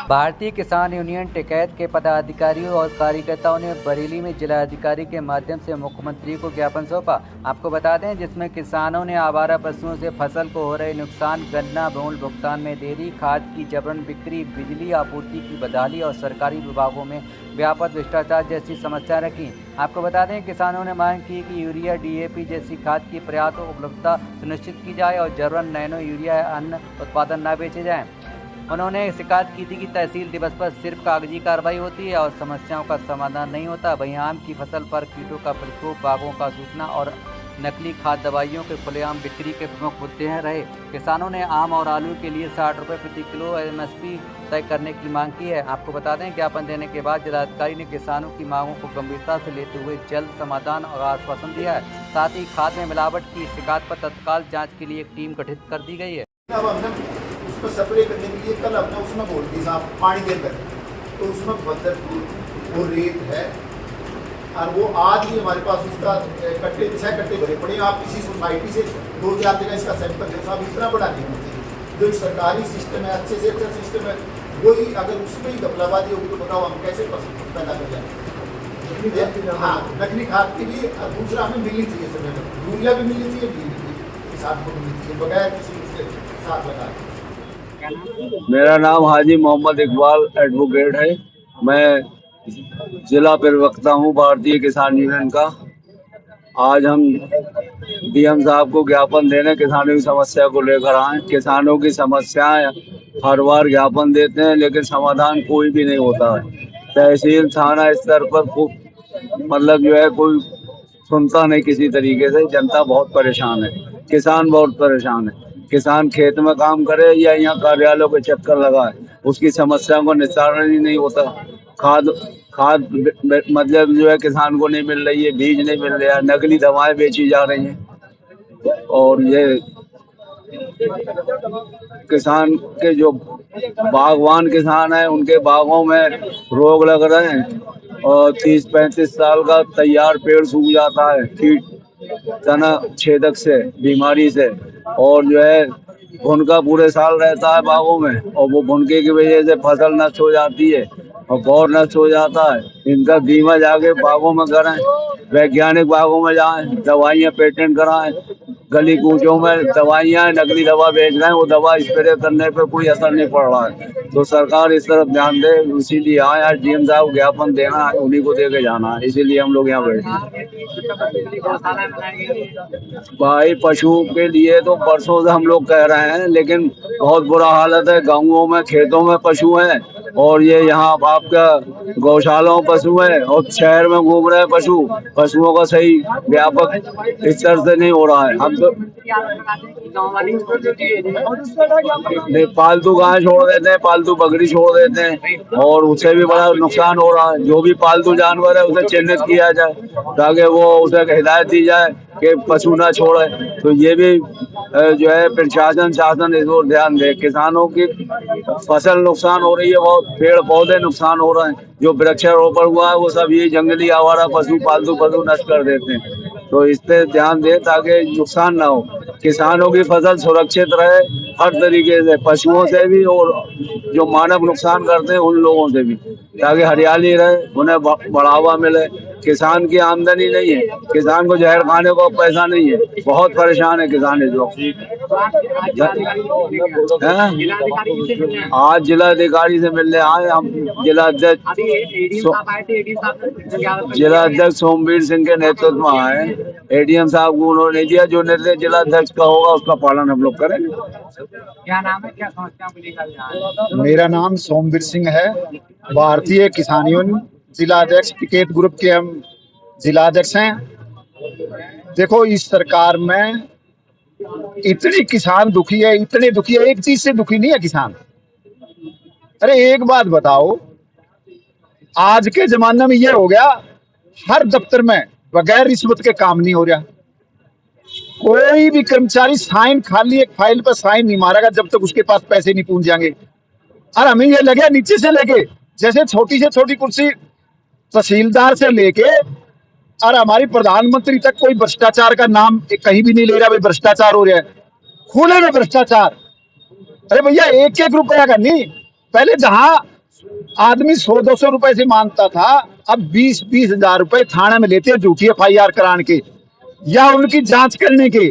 भारतीय किसान यूनियन टिकैत के पदाधिकारियों और कार्यकर्ताओं ने बरेली में जिलाधिकारी के माध्यम से मुख्यमंत्री को ज्ञापन सौंपा। आपको बता दें, जिसमें किसानों ने आवारा पशुओं से फसल को हो रहे नुकसान, गन्ना मूल्य भुगतान में देरी, खाद की जबरन बिक्री, बिजली आपूर्ति की बदहाली और सरकारी विभागों में व्यापक भ्रष्टाचार जैसी समस्याएं रखी। आपको बता दें, किसानों ने मांग की कि यूरिया, डीएपी जैसी खाद की पर्याप्त उपलब्धता सुनिश्चित की जाए और जबरन नैनो यूरिया अन्य उत्पादन न बेचे जाएं। उन्होंने शिकायत की थी कि तहसील दिवस पर सिर्फ कागजी कार्रवाई होती है और समस्याओं का समाधान नहीं होता। वहीं आम की फसल पर कीटों का प्रकोप, बाघों का सूखना और नकली खाद दवाइयों के खुलेआम बिक्री के प्रमुख मुद्दे रहे। किसानों ने आम और आलू के लिए 60 रुपये प्रति किलो एमएसपी तय करने की मांग की है। आपको बता दें, ज्ञापन देने के बाद जिलाधिकारी ने किसानों की मांगों को गंभीरता से लेते हुए जल्द समाधान और आश्वासन दिया है। साथ ही खाद में मिलावट की शिकायत पर तत्काल जाँच के लिए एक टीम गठित कर दी गई है। उसको स्प्रे करने के लिए कल अपने उसमें बोल दी साहब पानी देकर, तो उसमें बदर वो रेत है और वो आज ही हमारे पास उसका कट्टे 6 कट्टे भरे पड़े। आप किसी सोसाइटी से 2-4 जगह इसका सैंपल दे साहब, इतना बड़ा नहीं होना चाहिए। जो सरकारी सिस्टम है, अच्छे से अच्छा सिस्टम है, वही अगर उसमें ही घपलाबाजी होगी तो बताओ हम कैसे पैदा कर जाए। हाँ, नकली खाद के लिए दूसरा हमें मिलनी चाहिए, समय में यूरिया भी मिलनी चाहिए, किसान को मिलनी चाहिए बगैर किसी उसके साथ लगा। मेरा नाम हाजी मोहम्मद इकबाल एडवोकेट है। मैं जिला प्रवक्ता हूँ भारतीय किसान यूनियन का। आज हम डीएम साहब को ज्ञापन देने किसानों की समस्या को लेकर आए। किसानों की समस्याएं हर बार ज्ञापन देते हैं लेकिन समाधान कोई भी नहीं होता है। तहसील थाना स्तर पर मतलब जो है कोई सुनता नहीं किसी तरीके से। जनता बहुत परेशान है, किसान बहुत परेशान है। किसान खेत में काम करे या यहाँ कार्यालयों के चक्कर लगाए, उसकी समस्याओं का निस्तारण ही नहीं होता। खाद मतलब जो है किसान को नहीं मिल रही है, बीज नहीं मिल रहा है, नकली दवाएं बेची जा रही हैं। और ये किसान के जो बागवान किसान हैं उनके बागों में रोग लग रहे हैं और 30-35 साल का तैयार पेड़ सूख जाता है कीट तना छेदक से, बीमारी से। और जो है भुनका पूरे साल रहता है बागों में और वो भुनके की वजह से फसल नष्ट हो जाती है और बौर नष्ट हो जाता है। इनका बीमा जाके बागों में कराएं, वैज्ञानिक बागों में जाएं, दवाइयाँ पेटेंट कराएं। गली कूचों में दवाइयाँ नकली दवा बेच रहे हैं, वो दवा स्प्रे करने पे कोई असर नहीं पड़ रहा है। तो सरकार इस तरफ ध्यान दे। इसीलिए आए आज डीएम साहब को ज्ञापन देना है, उन्हीं को दे के जाना है, इसीलिए हम लोग यहाँ बैठे भाई। पशु के लिए तो परसों से हम लोग कह रहे हैं लेकिन बहुत बुरा हालत है। गाँवों में खेतों में पशु हैं और ये यहाँ आपका गौशालाओं पशु है और शहर में घूम रहे हैं पशु। पशुओं का सही व्यापक स्तर से नहीं हो रहा है। हम तो नहीं, पालतू गाय छोड़ देते हैं, पालतू बकरी छोड़ देते हैं और उससे भी बड़ा नुकसान हो रहा है। जो भी पालतू जानवर है उसे चिन्हित किया जाए ताकि वो उसे हिदायत दी जाए कि पशु ना छोड़े। तो ये भी जो है प्रशासन शासन इस ओर ध्यान दे। किसानों की फसल नुकसान हो रही है, बहुत पेड़ पौधे नुकसान हो रहे हैं। जो वृक्षारोपण हुआ है वो सब ये जंगली आवारा पशु पालतू पशु नष्ट कर देते हैं। तो इस पे ध्यान दे ताकि नुकसान ना हो, किसानों की फसल सुरक्षित रहे हर तरीके से, पशुओं से भी और जो मानव नुकसान करते हैं उन लोगों से भी, ताकि हरियाली रहे, उन्हें बढ़ावा मिले। किसान की आमदनी नहीं है, किसान को जहर खाने को पैसा नहीं है, बहुत परेशान है किसान इस वक्त। आज जिलाधिकारी से मिलने आए हम। जिलाध्यक्ष सोमवीर सिंह के नेतृत्व में आए। एडीएम साहब को उन्होंने दिया, जो निर्देश जिलाध्यक्ष का होगा उसका पालन हम लोग करेंगे। क्या नाम है, क्या समस्या को लेकर? मेरा नाम सोमवीर सिंह है, भारतीय किसान यूनियन जिलाध्यक्ष टिकैत ग्रुप के हम जिलाध्यक्ष हैं। देखो, इस सरकार में इतनी किसान दुखी है, इतने दुखी है, एक चीज से दुखी नहीं है किसान। अरे एक बात बताओ, आज के जमाने में ये हो गया हर दफ्तर में बगैर रिश्वत के काम नहीं हो रहा। कोई भी कर्मचारी साइन खाली एक फाइल पर साइन नहीं मारेगा जब तक उसके पास पैसे नहीं पहुंच जाएंगे। और हमें ये लगे नीचे से लेके जैसे छोटी से छोटी कुर्सी तहसीलदार से लेके और हमारी प्रधानमंत्री तक कोई भ्रष्टाचार का नाम कहीं भी नहीं ले रहा। भाई भ्रष्टाचार हो रहा है, खुले में भ्रष्टाचार। अरे भैया 1-1 रुपया का नहीं, पहले जहां आदमी 100-200 रुपए से मांगता था, अब 20-20 हजार रुपए थाने में लेते हैं झूठी FIR कराने के या उनकी जांच करने के।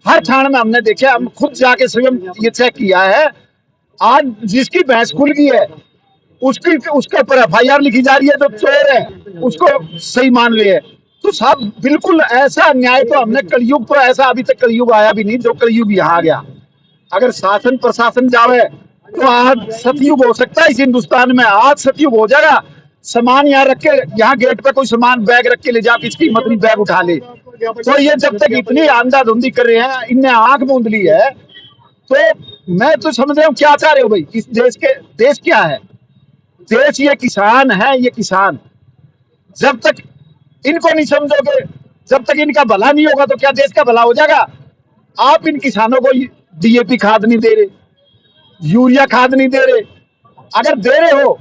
हर थाने में हमने देखा, हम खुद जाके स्वयं ये चेक किया है। आज जिसकी भैंस खुल गई है उसके ऊपर FIR लिखी जा रही है, तो चोर है उसको सही मान रहे हैं। तो साहब बिल्कुल ऐसा न्याय तो हमने कलयुग, तो ऐसा अभी तक कलयुग आया भी नहीं जो कलयुग यहाँ आ गया। अगर शासन प्रशासन जावे तो आज सतयुग हो सकता है इस हिंदुस्तान में, आज सतयुग हो जाएगा। सामान यहाँ रख के, यहाँ गेट पे कोई सामान बैग रख के ले जा, किसकी कीमत नहीं बैग उठा ले। तो ये जब तक इतनी आंधाधुंधी कर रहे हैं, इनने आंख मूंद ली है, तो मैं तो समझ रहा हूँ क्या चाह रहे हो भाई इस देश क्या है? देश ये किसान है, ये किसान। जब तक इनको नहीं समझोगे, जब तक इनका भला नहीं होगा, तो क्या देश का भला हो जाएगा? आप इन किसानों को DAP खाद नहीं दे रहे, यूरिया खाद नहीं दे रहे। अगर दे रहे हो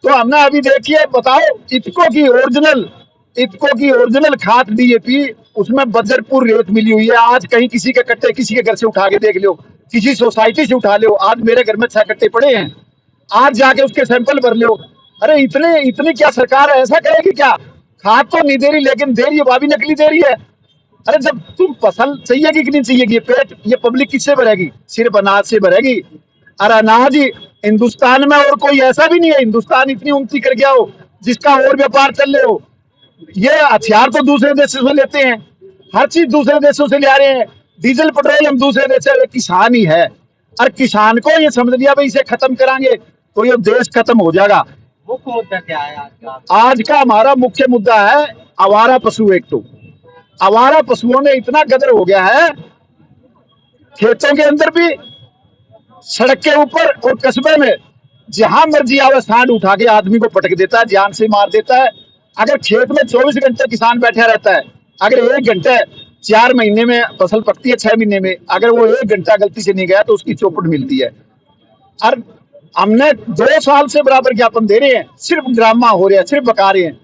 तो हमने अभी देखिए, बताओ इफको की ओरिजिनल खाद DAP, उसमें बजरपुर रेत मिली हुई है। आज कहीं किसी के कट्टे किसी के घर से उठा के देख लो, किसी सोसाइटी से उठा लो। आज मेरे घर में 6 कट्टे पड़े हैं, आज जाके उसके सैंपल भर लो। अरे इतनी क्या सरकार ऐसा करेगी क्या? खाद तो नहीं दे रही, लेकिन दे रही है, वो भी नकली दे रही है। अरे जब तुम फसल चाहिएगी कि नहीं चाहिएगी, पेट ये पब्लिक किससे भरेगी? सिर्फ अनाज से भरेगी। और अनाज ही हिंदुस्तान में और कोई ऐसा भी नहीं है, हिंदुस्तान इतनी उन्नति कर गया हो जिसका और व्यापार चल रहे हो। ये हथियार तो दूसरे देशों से लेते हैं, हर चीज दूसरे देशों से ले आ रहे हैं, डीजल पेट्रोल हम दूसरे देश से। किसान ही है, और किसान को ये समझ लिया भाई इसे खत्म कराएंगे तो ये देश खत्म हो जाएगा। मुख्य मुद्दा क्या है आज का? आज का हमारा मुख्य मुद्दा है आवारा पशु। एक तो आवारा पशुओं ने इतना गदर हो गया है, खेतों के अंदर भी, सड़क के ऊपर और कस्बे में, जहां मर्जी आवे सांड उठा के आदमी को पटक देता है, जान से मार देता है। अगर खेत में 24 घंटे किसान बैठा रहता है, अगर 1 घंटे 4 महीने में फसल पकती है, 6 महीने में, अगर वो 1 घंटा गलती से नहीं गया तो उसकी चौपट मिलती है। और हमने 2 साल से बराबर ज्ञापन दे रहे हैं, सिर्फ ड्रामा हो रहा है, सिर्फ बका रहे हैं।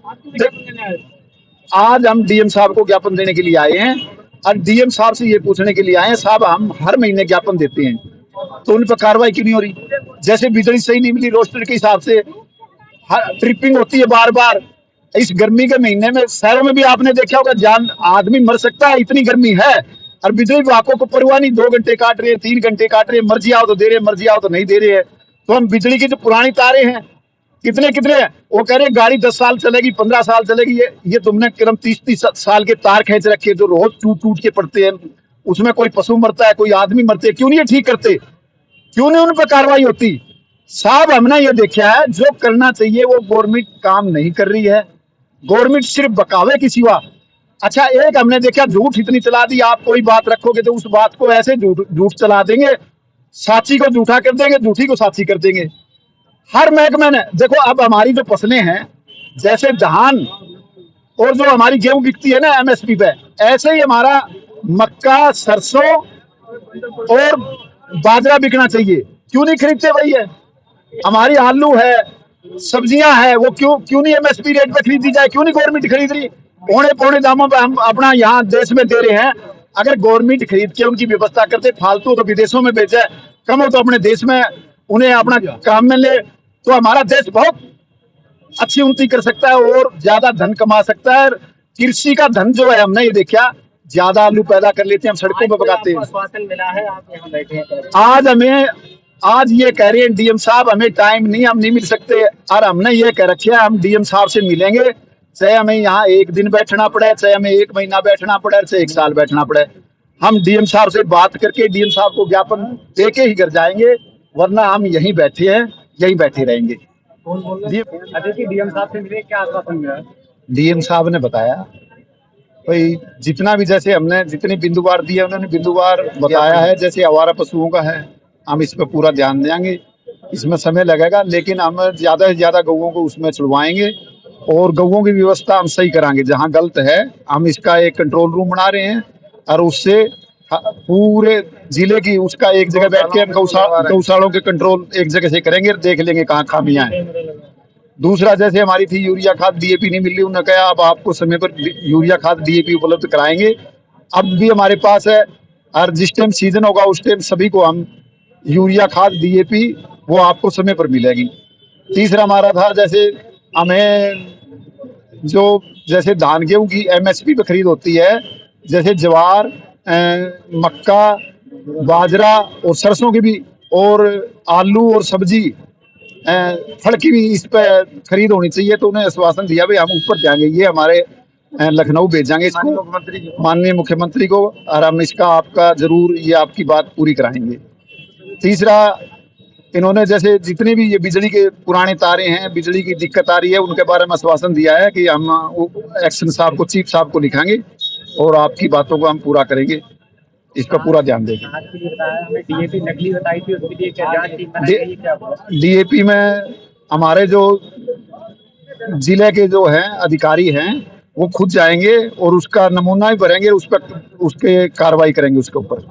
आज हम DM साहब को ज्ञापन देने के लिए आए हैं, और DM साहब से ये पूछने के लिए आए हैं, साहब हम हर महीने ज्ञापन देते हैं तो उन पर कार्रवाई क्यों नहीं हो रही? जैसे बिजली सही नहीं मिली रोस्टर के हिसाब से, ट्रिपिंग होती है बार बार। इस गर्मी के महीने में शहरों में भी आपने देखा होगा, जान आदमी मर सकता है, इतनी गर्मी है, और बिजली विभागों को परवाह नहीं। 2 घंटे काट रहे हैं, 3 घंटे काट रहे हैं, मर्जी आओ तो दे रहे हैं, मर्जी आओ तो नहीं दे रहे हैं। तो हम बिजली की जो पुरानी तारें हैं, कितने वो कह रहे हैं गाड़ी 10 साल चलेगी, 15 साल चलेगी। ये तुमने क्रम 30 साल के तार खींच रखे जो रोज टूट के पड़ते हैं, उसमें कोई पशु मरता है, कोई आदमी मरते हैं, क्यों नहीं ये ठीक करते? क्यों नहीं उन पर कार्रवाई होती? साहब हमने ये देखा है, जो करना चाहिए वो गवर्नमेंट काम नहीं कर रही है। गवर्नमेंट सिर्फ बकावे की सिवा। अच्छा, एक हमने देखा, झूठ इतनी चला दी, आप कोई बात रखोगे तो उस बात को ऐसे झूठ चला देंगे, साची को झूठा कर देंगे, झूठी को साची कर देंगे। हर महकमे ने देखो, अब हमारी जो फसलें हैं, जैसे धान और जो हमारी गेहूं बिकती है ना MSP पे, ऐसे ही हमारा मक्का, सरसों और बाजरा बिकना चाहिए। क्यों नहीं खरीदते भैया? हमारी आलू है, सब्जियां है, वो क्यों नहीं MSP रेट पे खरीदी जाए? क्यों नहीं गवर्नमेंट खरीद रही? पौने दामों पे हम अपना यहाँ देश में दे रहे हैं। अगर गवर्नमेंट खरीद के उनकी व्यवस्था करते, फालतू तो विदेशों में बेचे, कम हो तो अपने देश में उन्हें अपना काम में ले, तो हमारा देश बहुत अच्छी उन्नति कर सकता है और ज्यादा धन कमा सकता है। कृषि का धन जो है, हमने ये देखा, ज्यादा आलू पैदा कर लेते हैं, हम सड़कों पर पकाते हैं। आश्वासन मिला है, आप यहाँ बैठे हैं, आज ये कह रहे हैं DM साहब हमें टाइम नहीं, हम नहीं मिल सकते। और हमने ये कह रखा है, हम DM साहब से मिलेंगे, चाहे हमें यहाँ 1 दिन बैठना पड़े, चाहे हमें 1 महीना बैठना पड़े, चाहे 1 साल बैठना पड़े। हम DM साहब से बात करके DM साहब को ज्ञापन दे के ही घर जाएंगे, वरना हम यहीं बैठे हैं, यहीं बैठे रहेंगे। DM साहब से मिले, क्या आश्वासन मिला? DM साहब ने बताया भाई, जितना भी, जैसे हमने जितनी बिंदुवार दी है, उन्होंने बिंदुवार बताया है। जैसे आवारा पशुओं का है, हम इस पर पूरा ध्यान देंगे, इसमें समय लगेगा, लेकिन हम ज्यादा से ज्यादा गौओं को उसमें छुड़वाएंगे और गौओं की व्यवस्था हम सही कराएंगे। जहाँ गलत है, हम इसका एक कंट्रोल रूम बना रहे हैं, और उससे पूरे जिले की उसका एक जगह बैठ के गौशालों के कंट्रोल एक जगह से करेंगे, देख लेंगे कहाँ खामियां हैं। दूसरा, जैसे हमारी थी यूरिया खाद डीएपी नहीं मिल रही, उन्होंने कहा अब आपको समय पर यूरिया खाद डीएपी उपलब्ध कराएंगे। अब भी हमारे पास है, और जिस टाइम सीजन होगा उस टाइम सभी को हम यूरिया खाद डीएपी वो आपको समय पर मिलेगी। तीसरा हमारा था, जैसे हमें जो जैसे धान गेहूं की एमएसपी पे खरीद होती है, जैसे ज्वार, मक्का, बाजरा और सरसों की भी, और आलू और सब्जी, फल की भी इस पे खरीद होनी चाहिए। तो उन्हें आश्वासन दिया भाई हम ऊपर जाएंगे, ये हमारे लखनऊ भेजांगे इसको माननीय मुख्यमंत्री को, और हम इसका आपका जरूर ये आपकी बात पूरी कराएंगे। तीसरा, इन्होंने जैसे जितने भी ये बिजली के पुराने तारे हैं, बिजली की दिक्कत आ रही है, उनके बारे में आश्वासन दिया है कि हम एक्शन साहब को, चीफ साहब को लिखाएंगे और आपकी बातों को हम पूरा करेंगे, इसका पूरा ध्यान देंगे। डीएपी नकली बताई थी, उसके लिए क्या जांच टीम बनाई गई है क्या? डीएपी में हमारे जो जिले के जो हैं अधिकारी हैं वो खुद जाएंगे और उसका नमूना भी भरेंगे, उस पर उसके कार्रवाई करेंगे उसके ऊपर।